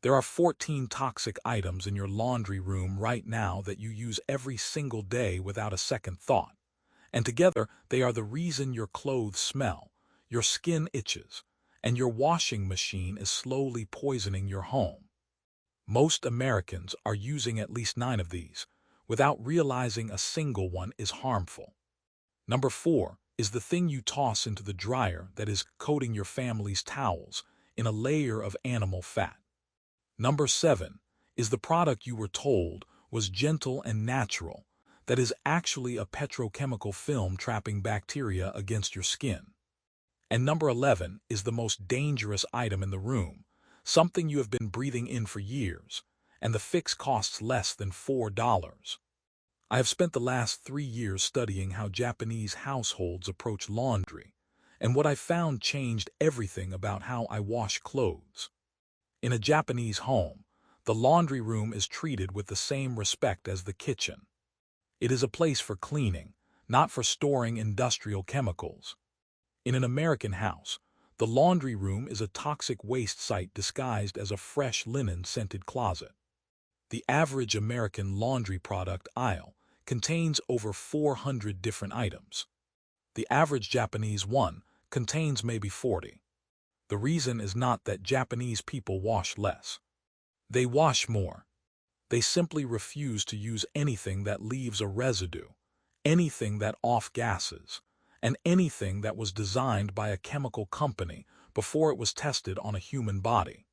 There are 14 toxic items in your laundry room right now that you use every single day without a second thought. And together, they are the reason your clothes smell, your skin itches, and your washing machine is slowly poisoning your home. Most Americans are using at least 9 of these, without realizing a single one is harmful. Number 4 is the thing you toss into the dryer that is coating your family's towels in a layer of animal fat. Number 7 is the product you were told was gentle and natural, that is actually a petrochemical film trapping bacteria against your skin. And number 11 is the most dangerous item in the room, something you have been breathing in for years, and the fix costs less than $4. I have spent the last 3 years studying how Japanese households approach laundry, and what I found changed everything about how I wash clothes. In a Japanese home, the laundry room is treated with the same respect as the kitchen. It is a place for cleaning, not for storing industrial chemicals. In an American house, the laundry room is a toxic waste site disguised as a fresh linen-scented closet. The average American laundry product aisle contains over 400 different items. The average Japanese one contains maybe 40. The reason is not that Japanese people wash less. They wash more. They simply refuse to use anything that leaves a residue, anything that off-gases, and anything that was designed by a chemical company before it was tested on a human body.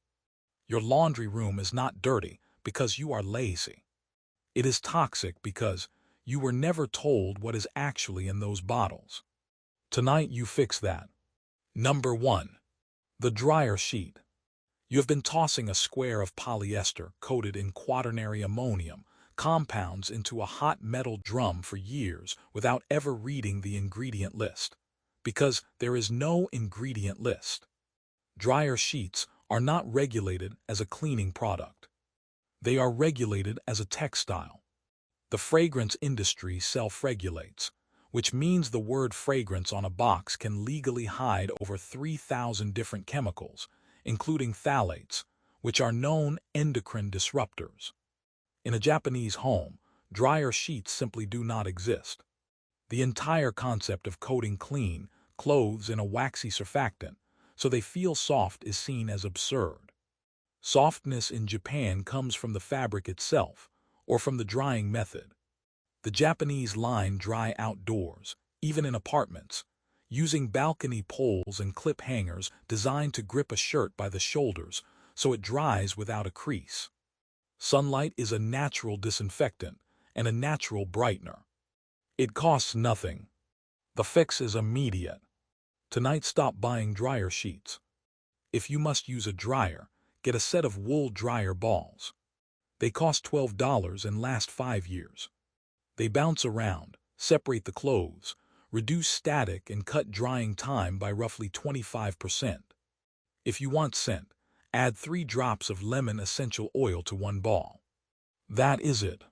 Your laundry room is not dirty because you are lazy. It is toxic because you were never told what is actually in those bottles. Tonight you fix that. Number 1. The dryer sheet. You have been tossing a square of polyester coated in quaternary ammonium compounds into a hot metal drum for years without ever reading the ingredient list. Because there is no ingredient list. Dryer sheets are not regulated as a cleaning product. They are regulated as a textile. The fragrance industry self-regulates, which means the word fragrance on a box can legally hide over 3,000 different chemicals, including phthalates, which are known endocrine disruptors. In a Japanese home, dryer sheets simply do not exist. The entire concept of coating clean clothes in a waxy surfactant so they feel soft is seen as absurd. Softness in Japan comes from the fabric itself or from the drying method. The Japanese line dry outdoors, even in apartments, using balcony poles and clip hangers designed to grip a shirt by the shoulders so it dries without a crease. Sunlight is a natural disinfectant and a natural brightener. It costs nothing. The fix is immediate. Tonight stop buying dryer sheets. If you must use a dryer, get a set of wool dryer balls. They cost $12 and last 5 years. They bounce around, separate the clothes, reduce static and cut drying time by roughly 25%. If you want scent, add 3 drops of lemon essential oil to 1 ball. That is it.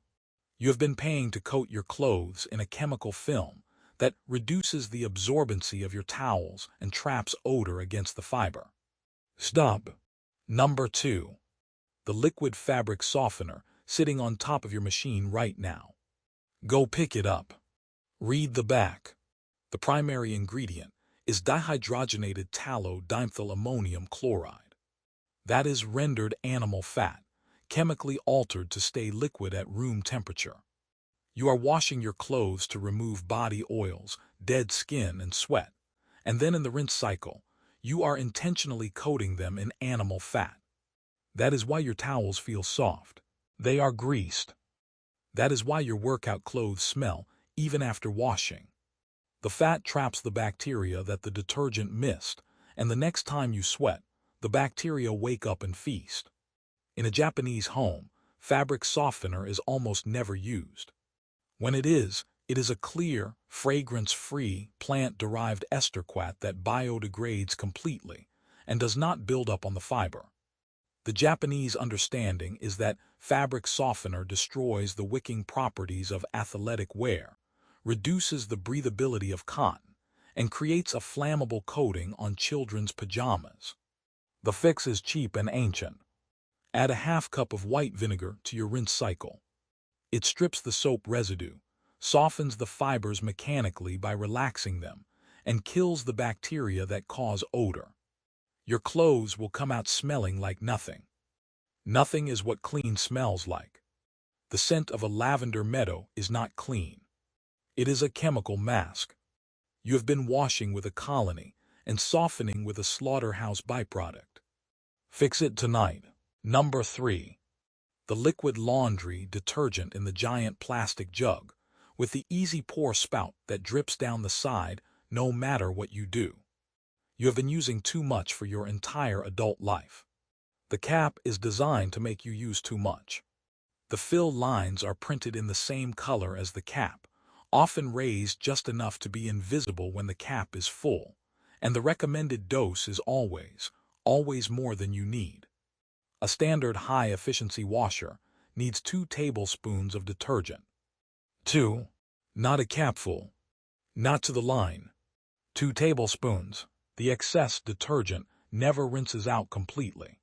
You have been paying to coat your clothes in a chemical film that reduces the absorbency of your towels and traps odor against the fiber. Stop. Number 2. The liquid fabric softener sitting on top of your machine right now. Go pick it up. Read the back. The primary ingredient is dihydrogenated tallow dimethyl ammonium chloride. That is rendered animal fat, chemically altered to stay liquid at room temperature. You are washing your clothes to remove body oils, dead skin, and sweat, and then in the rinse cycle, you are intentionally coating them in animal fat. That is why your towels feel soft. They are greased. That is why your workout clothes smell even after washing. The fat traps the bacteria that the detergent missed, and the next time you sweat, the bacteria wake up and feast. In a Japanese home, fabric softener is almost never used. When it is a clear, fragrance-free, plant-derived ester quat that biodegrades completely and does not build up on the fiber. The Japanese understanding is that fabric softener destroys the wicking properties of athletic wear, reduces the breathability of cotton, and creates a flammable coating on children's pajamas. The fix is cheap and ancient. Add a half cup of white vinegar to your rinse cycle. It strips the soap residue, softens the fibers mechanically by relaxing them, and kills the bacteria that cause odor. Your clothes will come out smelling like nothing. Nothing is what clean smells like. The scent of a lavender meadow is not clean. It is a chemical mask. You have been washing with a colony and softening with a slaughterhouse byproduct. Fix it tonight. Number 3. The liquid laundry detergent in the giant plastic jug, with the easy pour spout that drips down the side no matter what you do. You have been using too much for your entire adult life. The cap is designed to make you use too much. The fill lines are printed in the same color as the cap, often raised just enough to be invisible when the cap is full, and the recommended dose is always more than you need. A standard high-efficiency washer needs 2 tablespoons of detergent. 2. Not a capful. Not to the line. 2 tablespoons. The excess detergent never rinses out completely.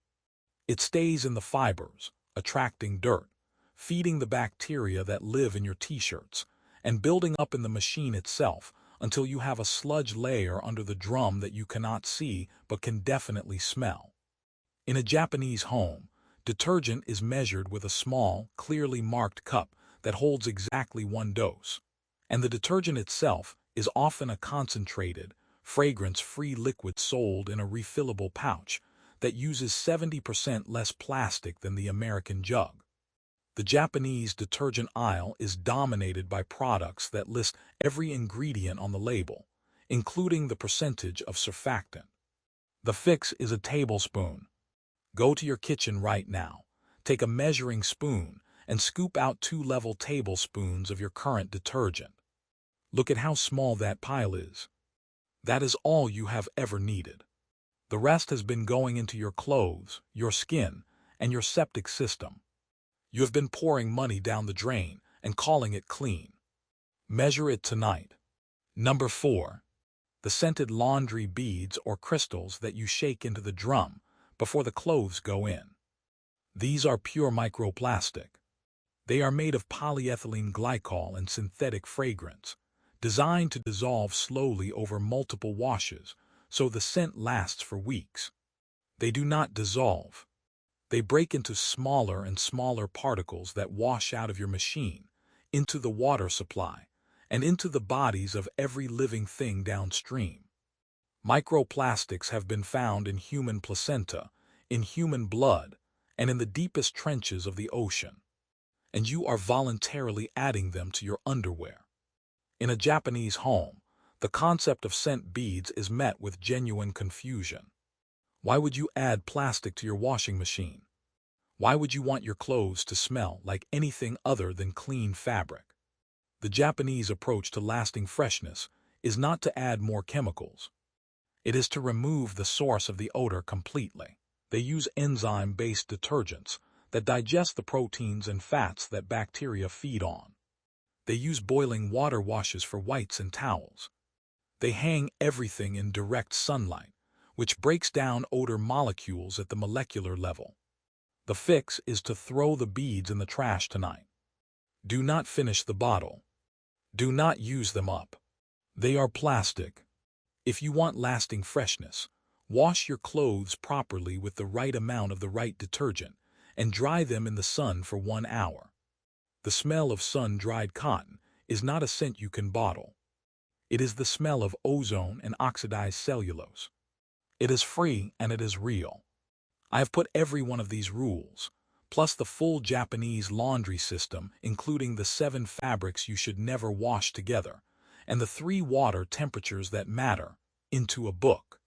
It stays in the fibers, attracting dirt, feeding the bacteria that live in your t-shirts, and building up in the machine itself until you have a sludge layer under the drum that you cannot see but can definitely smell. In a Japanese home, detergent is measured with a small, clearly marked cup that holds exactly 1 dose, and the detergent itself is often a concentrated, fragrance-free liquid sold in a refillable pouch that uses 70% less plastic than the American jug. The Japanese detergent aisle is dominated by products that list every ingredient on the label, including the percentage of surfactant. The fix is a tablespoon. Go to your kitchen right now, take a measuring spoon, and scoop out 2 level tablespoons of your current detergent. Look at how small that pile is. That is all you have ever needed. The rest has been going into your clothes, your skin, and your septic system. You have been pouring money down the drain and calling it clean. Measure it tonight. Number 4. The scented laundry beads or crystals that you shake into the drum before the clothes go in. These are pure microplastic. They are made of polyethylene glycol and synthetic fragrance, designed to dissolve slowly over multiple washes so the scent lasts for weeks. They do not dissolve. They break into smaller and smaller particles that wash out of your machine, into the water supply, and into the bodies of every living thing downstream. Microplastics have been found in human placenta, in human blood, and in the deepest trenches of the ocean. And you are voluntarily adding them to your underwear. In a Japanese home, the concept of scent beads is met with genuine confusion. Why would you add plastic to your washing machine? Why would you want your clothes to smell like anything other than clean fabric? The Japanese approach to lasting freshness is not to add more chemicals. It is to remove the source of the odor completely. They use enzyme-based detergents that digest the proteins and fats that bacteria feed on. They use boiling water washes for whites and towels. They hang everything in direct sunlight, which breaks down odor molecules at the molecular level. The fix is to throw the beads in the trash tonight. Do not finish the bottle. Do not use them up. They are plastic. If you want lasting freshness, wash your clothes properly with the right amount of the right detergent and dry them in the sun for 1 hour. The smell of sun-dried cotton is not a scent you can bottle. It is the smell of ozone and oxidized cellulose. It is free and it is real. I have put every one of these rules, plus the full Japanese laundry system, including the 7 fabrics you should never wash together, and the 3 water temperatures that matter, into a book.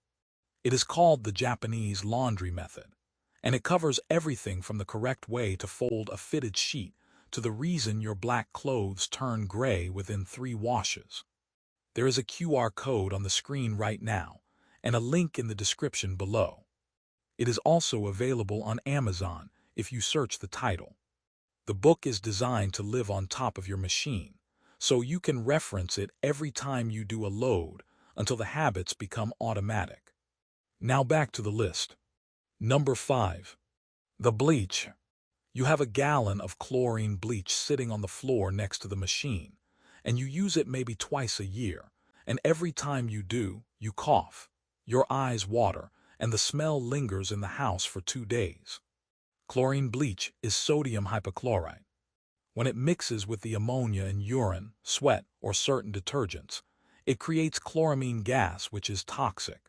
It is called the Japanese laundry method, and it covers everything from the correct way to fold a fitted sheet to the reason your black clothes turn gray within 3 washes. There is a QR code on the screen right now, and a link in the description below. It is also available on Amazon if you search the title. The book is designed to live on top of your machine, so you can reference it every time you do a load until the habits become automatic. Now back to the list. Number 5. The bleach. You have a gallon of chlorine bleach sitting on the floor next to the machine, and you use it maybe twice a year, and every time you do, you cough, your eyes water, and the smell lingers in the house for 2 days. Chlorine bleach is sodium hypochlorite. When it mixes with the ammonia in urine, sweat, or certain detergents, it creates chloramine gas, which is toxic.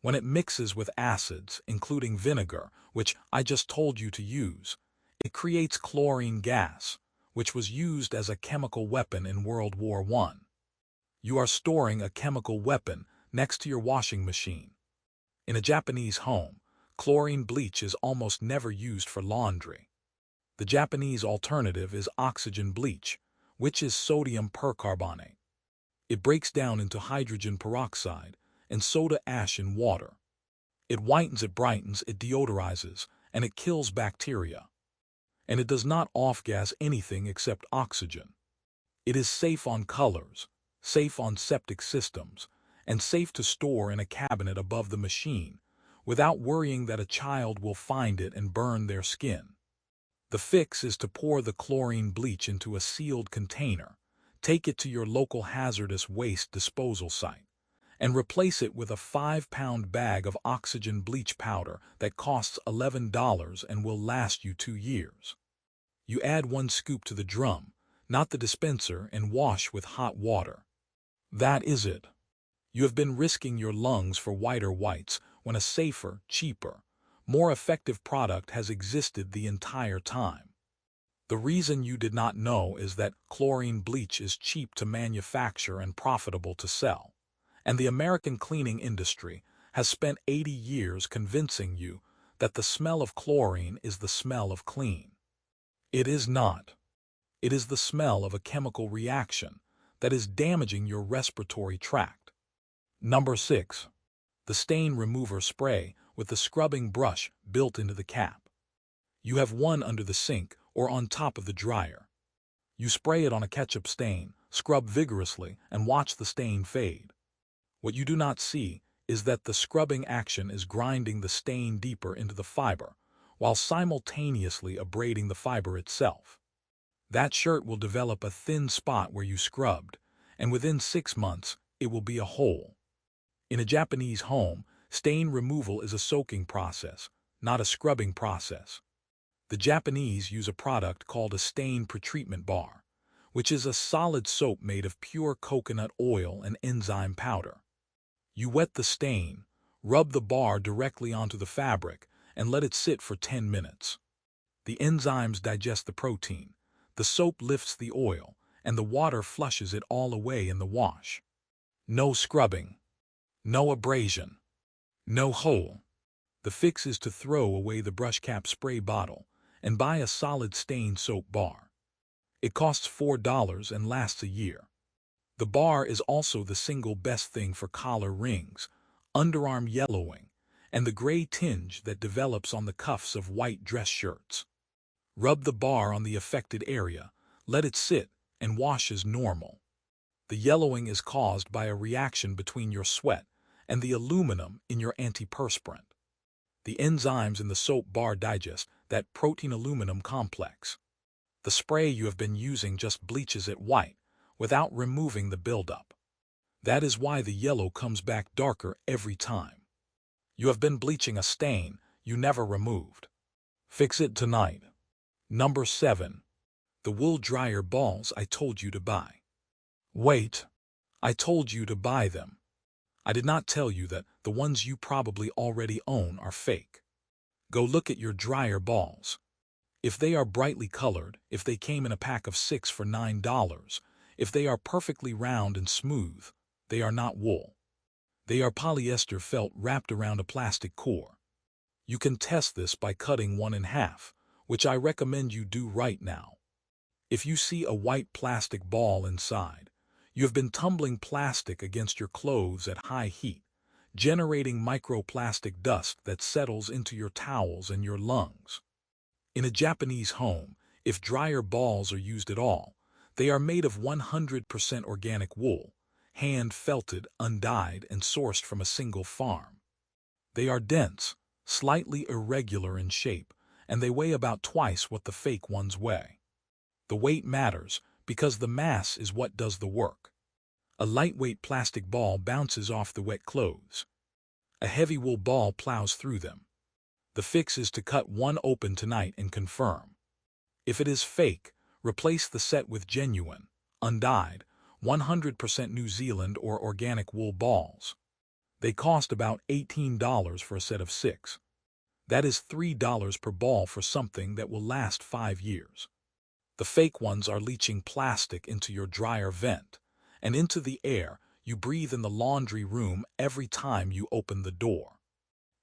When it mixes with acids, including vinegar, which I just told you to use, it creates chlorine gas, which was used as a chemical weapon in World War I. You are storing a chemical weapon next to your washing machine. In a Japanese home, chlorine bleach is almost never used for laundry. The Japanese alternative is oxygen bleach, which is sodium percarbonate. It breaks down into hydrogen peroxide and soda ash in water. It whitens, it brightens, it deodorizes, and it kills bacteria. And it does not off-gas anything except oxygen. It is safe on colors, safe on septic systems, and safe to store in a cabinet above the machine, without worrying that a child will find it and burn their skin. The fix is to pour the chlorine bleach into a sealed container, take it to your local hazardous waste disposal site, and replace it with a 5-pound bag of oxygen bleach powder that costs $11 and will last you 2 years. You add 1 scoop to the drum, not the dispenser, and wash with hot water. That is it. You have been risking your lungs for whiter whites when a safer, cheaper, more effective product has existed the entire time. The reason you did not know is that chlorine bleach is cheap to manufacture and profitable to sell, and the American cleaning industry has spent 80 years convincing you that the smell of chlorine is the smell of clean. It is not. It is the smell of a chemical reaction that is damaging your respiratory tract. Number 6. The stain remover spray with the scrubbing brush built into the cap. You have one under the sink or on top of the dryer. You spray it on a ketchup stain, scrub vigorously, and watch the stain fade. What you do not see is that the scrubbing action is grinding the stain deeper into the fiber, while simultaneously abrading the fiber itself. That shirt will develop a thin spot where you scrubbed, and within 6 months, it will be a hole. In a Japanese home, stain removal is a soaking process, not a scrubbing process. The Japanese use a product called a stain pretreatment bar, which is a solid soap made of pure coconut oil and enzyme powder. You wet the stain, rub the bar directly onto the fabric, and let it sit for 10 minutes. The enzymes digest the protein, the soap lifts the oil, and the water flushes it all away in the wash. No scrubbing. No abrasion. No hole. The fix is to throw away the brush cap spray bottle and buy a solid stain soap bar. It costs $4 and lasts a year. The bar is also the single best thing for collar rings, underarm yellowing, and the gray tinge that develops on the cuffs of white dress shirts. Rub the bar on the affected area, let it sit, and wash as normal. The yellowing is caused by a reaction between your sweat and the aluminum in your antiperspirant. The enzymes in the soap bar digest that protein-aluminum complex. The spray you have been using just bleaches it white, without removing the buildup. That is why the yellow comes back darker every time. You have been bleaching a stain you never removed. Fix it tonight. Number 7. The wool dryer balls I told you to buy. Wait. I told you to buy them. I did not tell you that the ones you probably already own are fake. Go look at your dryer balls. If they are brightly colored, if they came in a pack of 6 for $9, if they are perfectly round and smooth, they are not wool. They are polyester felt wrapped around a plastic core. You can test this by cutting one in half, which I recommend you do right now. If you see a white plastic ball inside, you have been tumbling plastic against your clothes at high heat, generating microplastic dust that settles into your towels and your lungs. In a Japanese home, if dryer balls are used at all, they are made of 100% organic wool, hand-felted, undyed, and sourced from a single farm. They are dense, slightly irregular in shape, and they weigh about twice what the fake ones weigh. The weight matters because the mass is what does the work. A lightweight plastic ball bounces off the wet clothes. A heavy wool ball plows through them. The fix is to cut one open tonight and confirm. If it is fake, replace the set with genuine, undyed, 100% New Zealand or organic wool balls. They cost about $18 for a set of 6. That is $3 per ball for something that will last 5 years. The fake ones are leaching plastic into your dryer vent and into the air you breathe in the laundry room every time you open the door.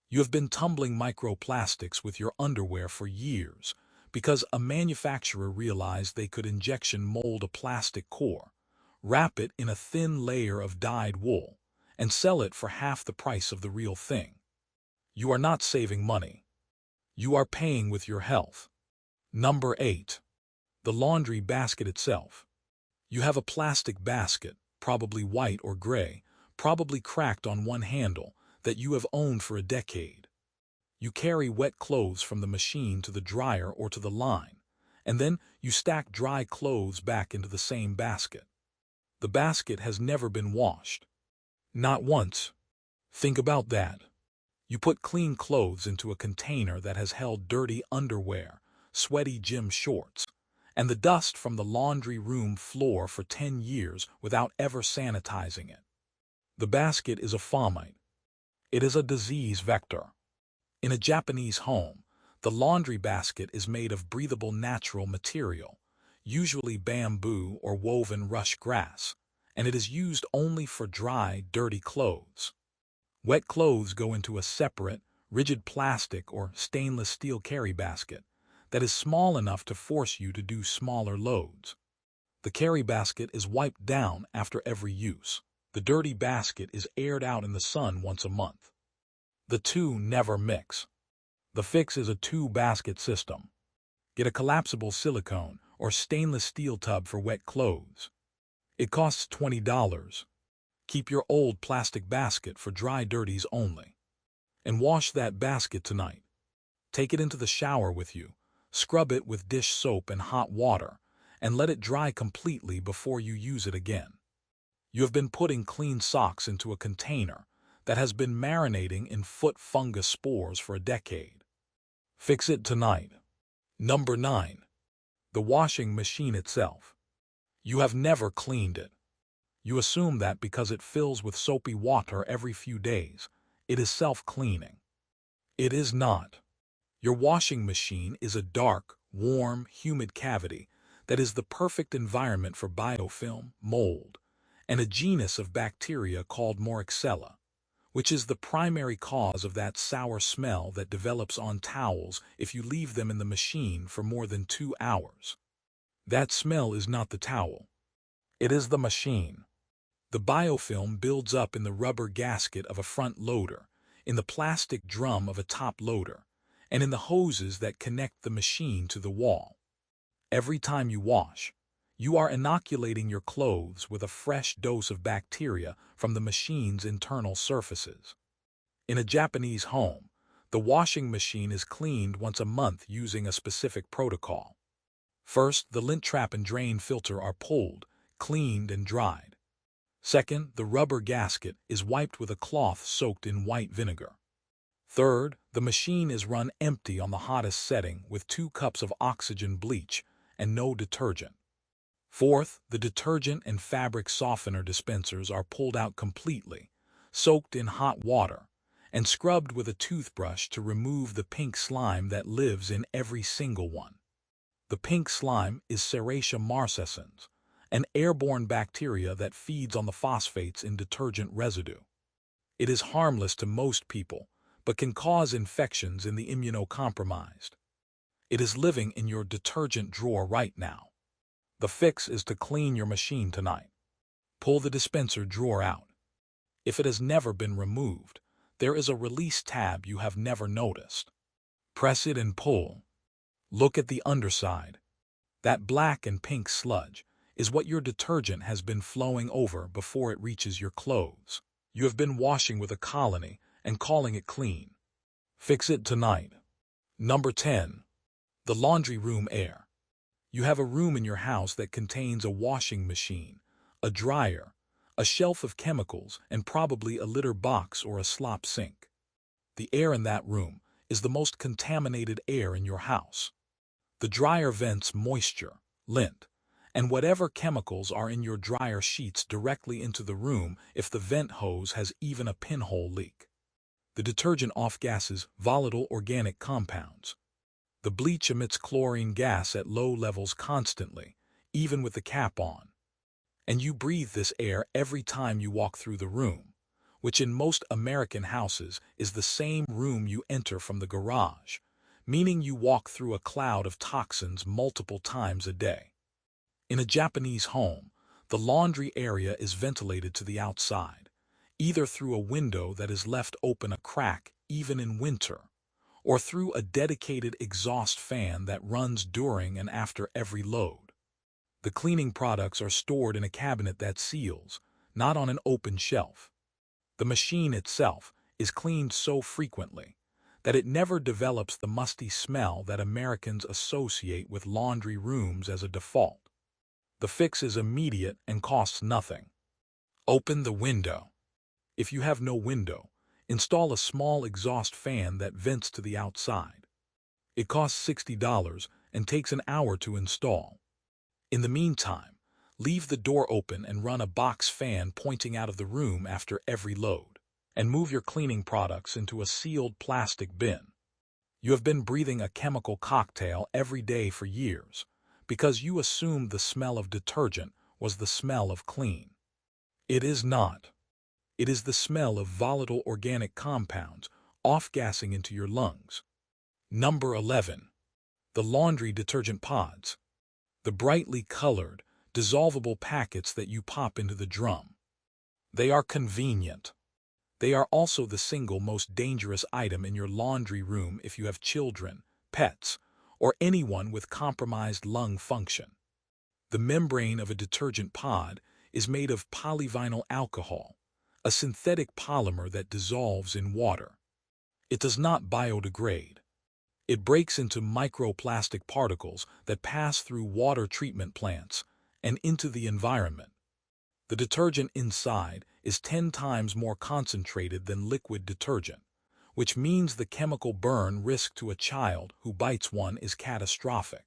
You have been tumbling microplastics with your underwear for years because a manufacturer realized they could injection mold a plastic core, wrap it in a thin layer of dyed wool, and sell it for half the price of the real thing. You are not saving money. You are paying with your health. Number 8. The laundry basket itself. You have a plastic basket, probably white or gray, probably cracked on one handle, that you have owned for a decade. You carry wet clothes from the machine to the dryer or to the line, and then you stack dry clothes back into the same basket. The basket has never been washed. Not once. Think about that. You put clean clothes into a container that has held dirty underwear, sweaty gym shorts, and the dust from the laundry room floor for 10 years without ever sanitizing it. The basket is a fomite. It is a disease vector. In a Japanese home, the laundry basket is made of breathable natural material, usually bamboo or woven rush grass, and it is used only for dry, dirty clothes. Wet clothes go into a separate, rigid plastic or stainless steel carry basket that is small enough to force you to do smaller loads. The carry basket is wiped down after every use. The dirty basket is aired out in the sun once a month. The two never mix. The fix is a 2-basket system. Get a collapsible silicone or stainless steel tub for wet clothes. It costs $20. Keep your old plastic basket for dry dirties only. And wash that basket tonight. Take it into the shower with you, scrub it with dish soap and hot water, and let it dry completely before you use it again. You have been putting clean socks into a container that has been marinating in foot fungus spores for a decade. Fix it tonight. Number 9. The washing machine itself. You have never cleaned it. You assume that because it fills with soapy water every few days, it is self-cleaning. It is not. Your washing machine is a dark, warm, humid cavity that is the perfect environment for biofilm, mold, and a genus of bacteria called Moraxella, which is the primary cause of that sour smell that develops on towels if you leave them in the machine for more than 2 hours. That smell is not the towel. It is the machine. The biofilm builds up in the rubber gasket of a front loader, in the plastic drum of a top loader, and in the hoses that connect the machine to the wall. Every time you wash, you are inoculating your clothes with a fresh dose of bacteria from the machine's internal surfaces. In a Japanese home, the washing machine is cleaned once a month using a specific protocol. First, the lint trap and drain filter are pulled, cleaned, and dried. Second, the rubber gasket is wiped with a cloth soaked in white vinegar. Third, the machine is run empty on the hottest setting with 2 cups of oxygen bleach and no detergent. Fourth, the detergent and fabric softener dispensers are pulled out completely, soaked in hot water, and scrubbed with a toothbrush to remove the pink slime that lives in every single one. The pink slime is Serratia marcescens, an airborne bacteria that feeds on the phosphates in detergent residue. It is harmless to most people, but can cause infections in the immunocompromised. It is living in your detergent drawer right now. The fix is to clean your machine tonight. Pull the dispenser drawer out. If it has never been removed, there is a release tab you have never noticed. Press it and pull. Look at the underside. That black and pink sludge is what your detergent has been flowing over before it reaches your clothes. You have been washing with a colony and calling it clean. Fix it tonight. Number 10. The laundry room air. You have a room in your house that contains a washing machine, a dryer, a shelf of chemicals, and probably a litter box or a slop sink. The air in that room is the most contaminated air in your house. The dryer vents moisture, lint, and whatever chemicals are in your dryer sheets directly into the room if the vent hose has even a pinhole leak. The detergent off-gases volatile organic compounds. The bleach emits chlorine gas at low levels constantly, even with the cap on. And you breathe this air every time you walk through the room, which in most American houses is the same room you enter from the garage, meaning you walk through a cloud of toxins multiple times a day. In a Japanese home, the laundry area is ventilated to the outside, either through a window that is left open a crack even in winter, or through a dedicated exhaust fan that runs during and after every load. The cleaning products are stored in a cabinet that seals, not on an open shelf. The machine itself is cleaned so frequently that it never develops the musty smell that Americans associate with laundry rooms as a default. The fix is immediate and costs nothing. Open the window. If you have no window, install a small exhaust fan that vents to the outside. It costs $60 and takes an hour to install. In the meantime, leave the door open and run a box fan pointing out of the room after every load, and move your cleaning products into a sealed plastic bin. You have been breathing a chemical cocktail every day for years because you assumed the smell of detergent was the smell of clean. It is not. It is the smell of volatile organic compounds off-gassing into your lungs. Number 11. The laundry detergent pods. The brightly colored, dissolvable packets that you pop into the drum. They are convenient. They are also the single most dangerous item in your laundry room if you have children, pets, or anyone with compromised lung function. The membrane of a detergent pod is made of polyvinyl alcohol, a synthetic polymer that dissolves in water. It does not biodegrade. It breaks into microplastic particles that pass through water treatment plants and into the environment. The detergent inside is 10 times more concentrated than liquid detergent, which means the chemical burn risk to a child who bites one is catastrophic.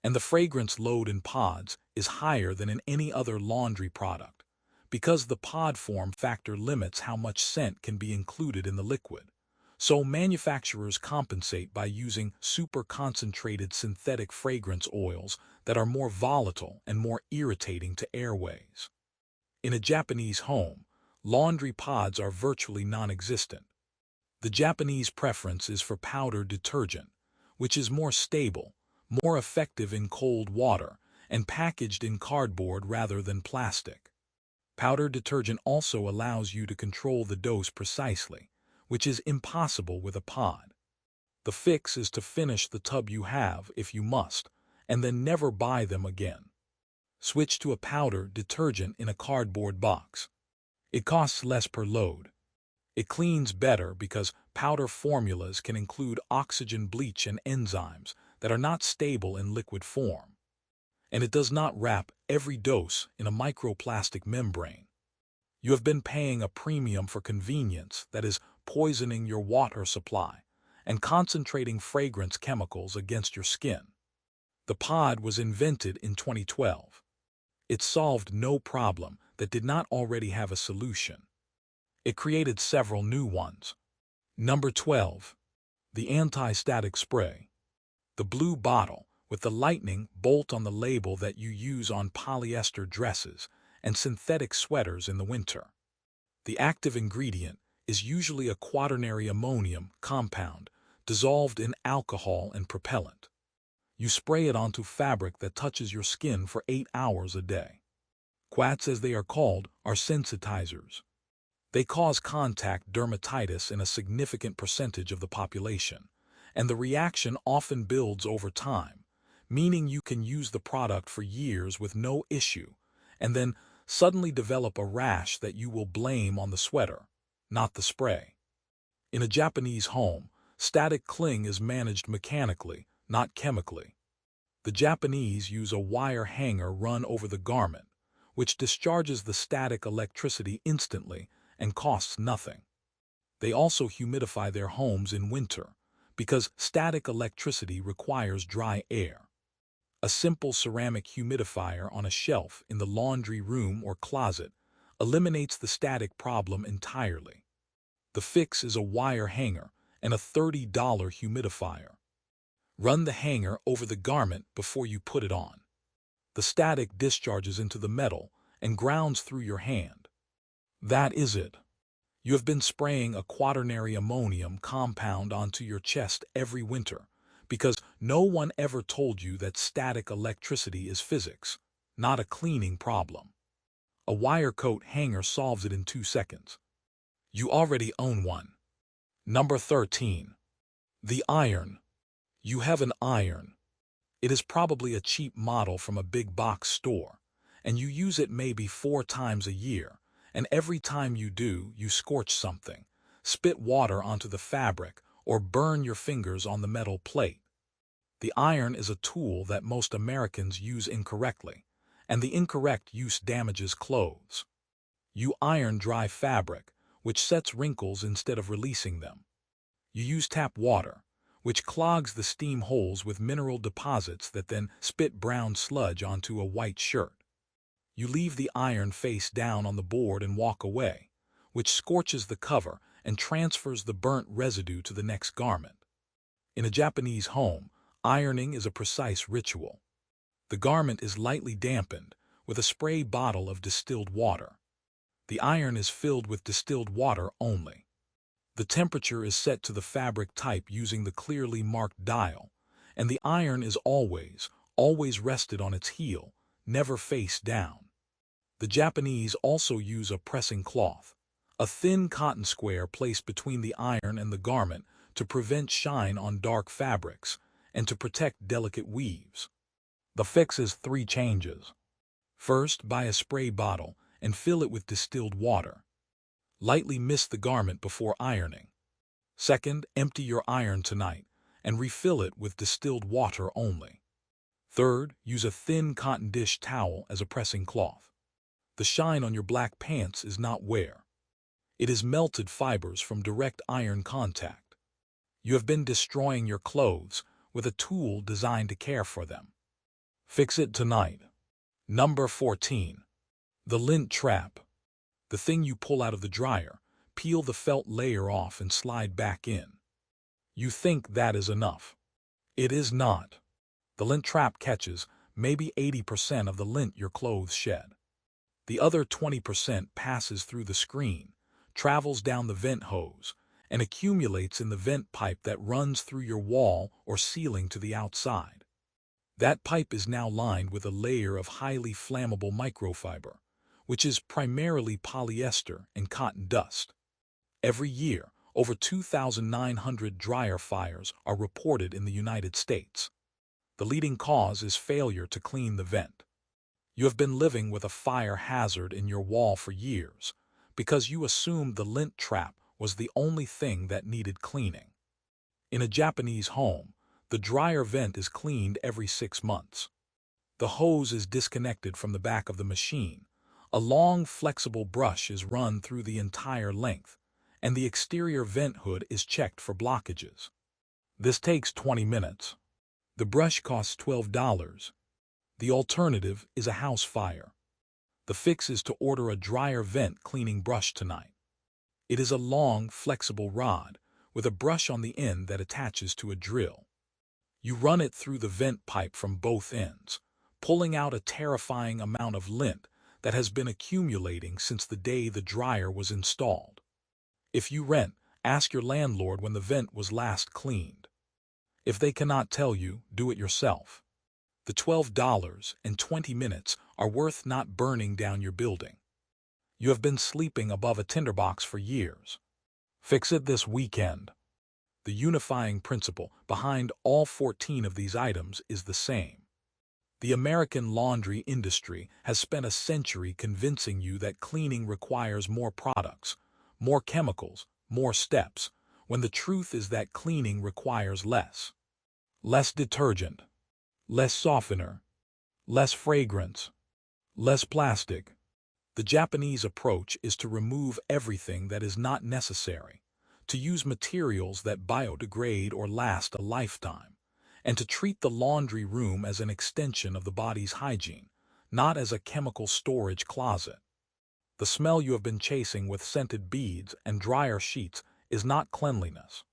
And the fragrance load in pods is higher than in any other laundry product, because the pod form factor limits how much scent can be included in the liquid. So manufacturers compensate by using super-concentrated synthetic fragrance oils that are more volatile and more irritating to airways. In a Japanese home, laundry pods are virtually non-existent. The Japanese preference is for powder detergent, which is more stable, more effective in cold water, and packaged in cardboard rather than plastic. Powder detergent also allows you to control the dose precisely, which is impossible with a pod. The fix is to finish the tub you have if you must, and then never buy them again. Switch to a powder detergent in a cardboard box. It costs less per load. It cleans better because powder formulas can include oxygen bleach and enzymes that are not stable in liquid form. And it does not wrap every dose in a microplastic membrane. You have been paying a premium for convenience that is poisoning your water supply and concentrating fragrance chemicals against your skin. The pod was invented in 2012. It solved no problem that did not already have a solution. It created several new ones. Number 12. The anti-static spray. The blue bottle with the lightning bolt on the label that you use on polyester dresses and synthetic sweaters in the winter. The active ingredient is usually a quaternary ammonium compound dissolved in alcohol and propellant. You spray it onto fabric that touches your skin for 8 hours a day. Quats, as they are called, are sensitizers. They cause contact dermatitis in a significant percentage of the population, and the reaction often builds over time, meaning you can use the product for years with no issue, and then suddenly develop a rash that you will blame on the sweater, not the spray. In a Japanese home, static cling is managed mechanically, not chemically. The Japanese use a wire hanger run over the garment, which discharges the static electricity instantly and costs nothing. They also humidify their homes in winter, because static electricity requires dry air. A simple ceramic humidifier on a shelf in the laundry room or closet eliminates the static problem entirely. The fix is a wire hanger and a $30 humidifier. Run the hanger over the garment before you put it on. The static discharges into the metal and grounds through your hand. That is it. You have been spraying a quaternary ammonium compound onto your chest every winter because no one ever told you that static electricity is physics, not a cleaning problem. A wire coat hanger solves it in 2 seconds. You already own one. Number 13. The iron. You have an iron. It is probably a cheap model from a big box store, and you use it maybe 4 times a year, and every time you do, you scorch something, spit water onto the fabric, or burn your fingers on the metal plate. The iron is a tool that most Americans use incorrectly, and the incorrect use damages clothes. You iron dry fabric, which sets wrinkles instead of releasing them. You use tap water, which clogs the steam holes with mineral deposits that then spit brown sludge onto a white shirt. You leave the iron face down on the board and walk away, which scorches the cover and transfers the burnt residue to the next garment. In a Japanese home, ironing is a precise ritual. The garment is lightly dampened with a spray bottle of distilled water. The iron is filled with distilled water only. The temperature is set to the fabric type using the clearly marked dial, and the iron is always rested on its heel, never face down. The Japanese also use a pressing cloth, a thin cotton square placed between the iron and the garment to prevent shine on dark fabrics and to protect delicate weaves. The fix is 3 changes. First, buy a spray bottle and fill it with distilled water. Lightly mist the garment before ironing. Second, empty your iron tonight and refill it with distilled water only. Third, use a thin cotton dish towel as a pressing cloth. The shine on your black pants is not wear. It is melted fibers from direct iron contact. You have been destroying your clothes with a tool designed to care for them. Fix it tonight. Number 14. The lint trap. The thing you pull out of the dryer, peel the felt layer off and slide back in. You think that is enough. It is not. The lint trap catches maybe 80% of the lint your clothes shed. The other 20% passes through the screen, travels down the vent hose, and accumulates in the vent pipe that runs through your wall or ceiling to the outside. That pipe is now lined with a layer of highly flammable microfiber, which is primarily polyester and cotton dust. Every year, over 2,900 dryer fires are reported in the United States. The leading cause is failure to clean the vent. You have been living with a fire hazard in your wall for years because you assumed the lint trap was the only thing that needed cleaning. In a Japanese home, the dryer vent is cleaned every 6 months. The hose is disconnected from the back of the machine. A long, flexible brush is run through the entire length, and the exterior vent hood is checked for blockages. This takes 20 minutes. The brush costs $12. The alternative is a house fire. The fix is to order a dryer vent cleaning brush tonight. It is a long, flexible rod with a brush on the end that attaches to a drill. You run it through the vent pipe from both ends, pulling out a terrifying amount of lint that has been accumulating since the day the dryer was installed. If you rent, ask your landlord when the vent was last cleaned. If they cannot tell you, do it yourself. The $12 and 20 minutes are worth not burning down your building. You have been sleeping above a tinderbox for years. Fix it this weekend. The unifying principle behind all 14 of these items is the same. The American laundry industry has spent a century convincing you that cleaning requires more products, more chemicals, more steps, when the truth is that cleaning requires less. Less detergent, less softener, less fragrance, less plastic. The Japanese approach is to remove everything that is not necessary, to use materials that biodegrade or last a lifetime, and to treat the laundry room as an extension of the body's hygiene, not as a chemical storage closet. The smell you have been chasing with scented beads and dryer sheets is not cleanliness.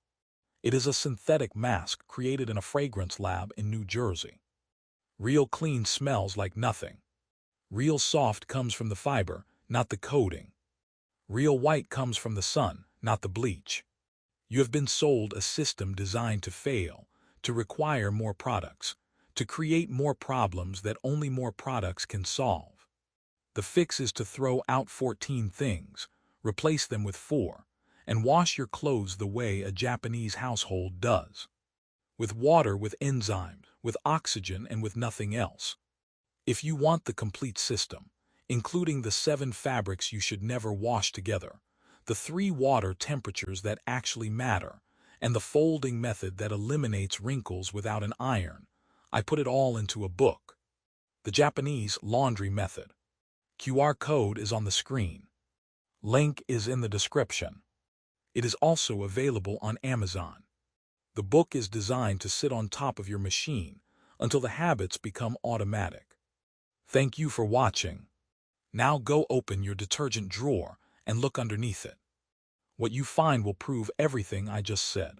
It is a synthetic mask created in a fragrance lab in New Jersey. Real clean smells like nothing. Real soft comes from the fiber, not the coating. Real white comes from the sun, not the bleach. You have been sold a system designed to fail, to require more products, to create more problems that only more products can solve. The fix is to throw out 14 things, replace them with 4, and wash your clothes the way a Japanese household does. With water, with enzymes, with oxygen, and with nothing else. If you want the complete system, including the 7 fabrics you should never wash together, the 3 water temperatures that actually matter, and the folding method that eliminates wrinkles without an iron, I put it all into a book. The Japanese Laundry Method. QR code is on the screen. Link is in the description. It is also available on Amazon. The book is designed to sit on top of your machine until the habits become automatic. Thank you for watching. Now go open your detergent drawer and look underneath it. What you find will prove everything I just said.